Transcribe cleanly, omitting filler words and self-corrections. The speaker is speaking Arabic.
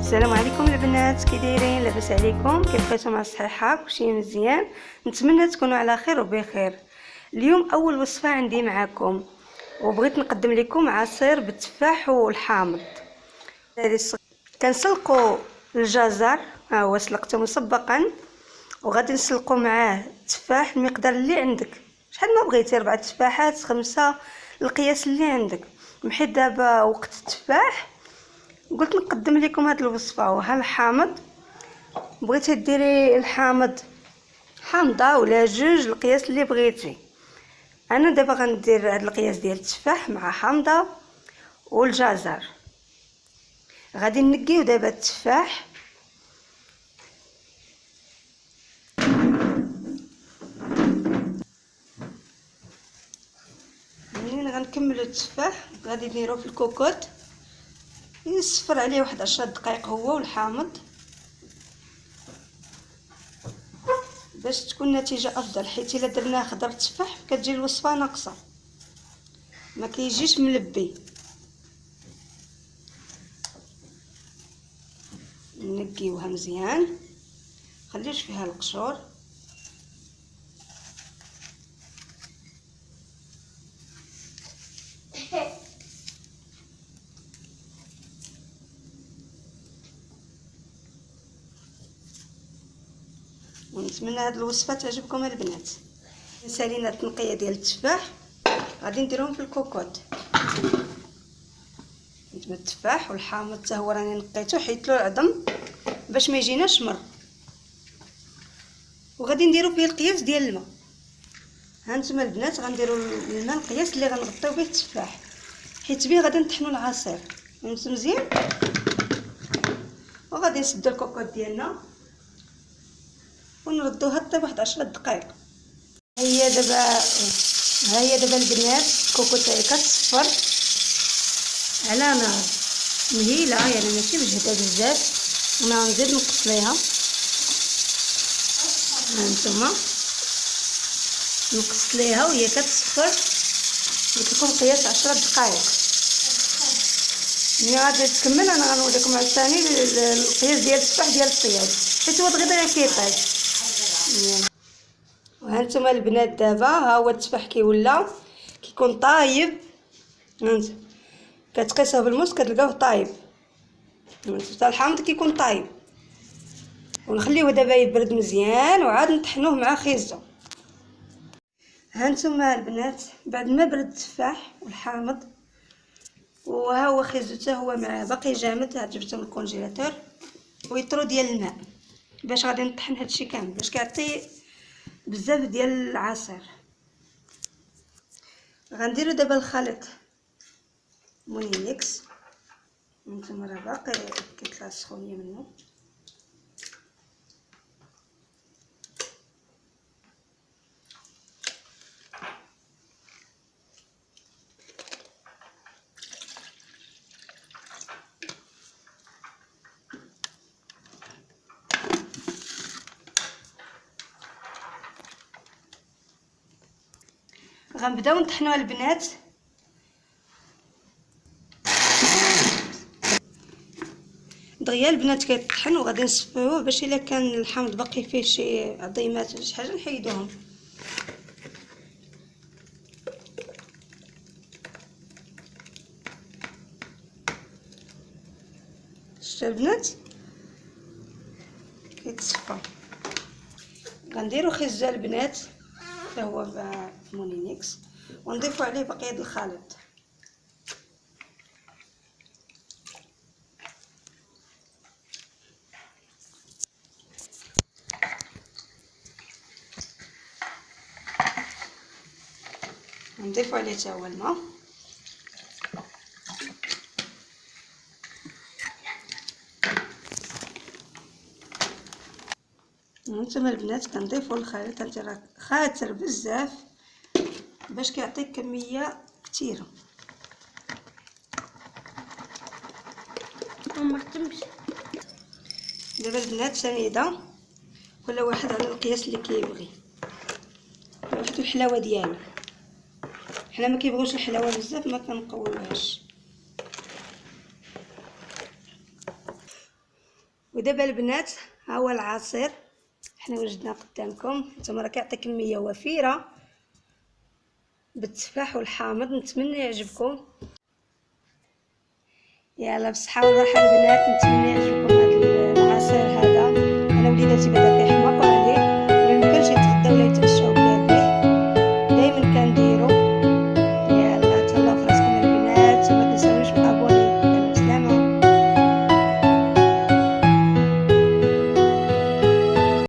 السلام عليكم البنات، كي دايرين؟ لاباس عليكم؟ كيف بقيتو مع الصحه؟ كلشي مزيان؟ نتمنى تكونوا على خير وبخير. اليوم اول وصفه عندي معكم، وبغيت نقدم لكم عصير بالتفاح والحامض. كنسلقوا الجزر، ها هو سلقته مسبقا، وغادي نسلقوا معاه التفاح المقدار اللي عندك، شحال ما بغيتي، 4 تفاحات 5، القياس اللي عندك. حيت دابا وقت التفاح قلت نقدم لكم هذه الوصفه. وها الحامض، بغيتي ديري الحامض حامضه ولا جوج، القياس اللي بغيتي. انا دابا غندير هذا القياس ديال التفاح مع حامضه والجزر. غادي نقيو دابا التفاح، منين غنكملوا التفاح غادي نديروه في الكوكوط، يصفر عليه واحد 10 دقائق هو والحامض، باش تكون النتيجه افضل. حيت الا درناه خضر تفاح كتجي الوصفه ناقصه، ما كيجيش ملبي. نقيوها مزيان، خليوش فيها القشور. ونتمنى هاد الوصفه تعجبكم البنات. سالينا التنقيه ديال التفاح، غادي نديرهم في الكوكوط. نتبع التفاح والحامض حتى هو راني نقيته، حيت له العظم باش ما يجيناش مر. وغادي نديرو فيه القياس ديال الماء. ها نتوما البنات، غنديروا الماء القياس اللي غنغطيو به التفاح، حيت بيه غادي نطحنوا العصير. فهمتوا مزيان؟ وغادي نسدو الكوكوط ديالنا ونردوها حتى واحد 10 دقائق. ها هي دابا البنات الكوكوط كتصفر على نار مهيله، يعني ماشي مجهده بزاف. انا غنزيد نقص ليها. هانتوما نقصت ليها وهي كتصفر، قلت لكم قياس 10 دقائق. ملي غادي تكمل انا غنوريكم عاوتاني القياس ديال التفاح ديال الطياب، حيت هو دغيا كيطيب. وهانتوما البنات دابا ها هو التفاح كيكون طايب. هانت كتقيسوه بالموس كتلقاوه طايب، حتى الحامض كيكون طايب. ونخليوه دابا يبرد مزيان وعاد نطحنوه مع خيزو. هانتوما البنات بعد ما برد التفاح والحامض، وها هو خيزو حتى هو مع باقي جامد، عاد جبته من الكونجيلاتور، ويطرو ديال الماء باش غادي نطحن هادشي كامل باش كيعطي بزاف ديال العصير. غنديرو دابا الخليط مونينيكس. نتوما راه باقي كيطلع السخونيه منه. غنبداو نطحنوها البنات. دغيا البنات كيطحن، وغادي نصفيوه باش الا كان الحامض باقي فيه شي عظيمات ولا شي حاجه نحيدوهم. شفتوا البنات كيتصفى. غنديرو خيزو البنات حتى هو بمونينيكس، ونضيفو عليه بقيه الخليط. نضيفو عليه حتى هو الماء. هانتوما البنات كنضيفو الخليط، هانتي راه خاطر بزاف باش كيعطيك كميه كثيره. وما تمشي دابا البنات سنيده، كل واحد على القياس اللي كيبغي، كل واحد الحلاوه ديالو. حنا ما كيبغوش الحلاوه بزاف، ما كنقولوهاش. ودابا البنات ها هو العصير حنا وجدناه قدامكم. نتوما راه كيعطي كميه وفيره بالتفاح والحامض. نتمنى يعجبكم. يلا بالصحه والراحه البنات، نتمنى يعجبكم هذا العصير هذا. انا وليداتي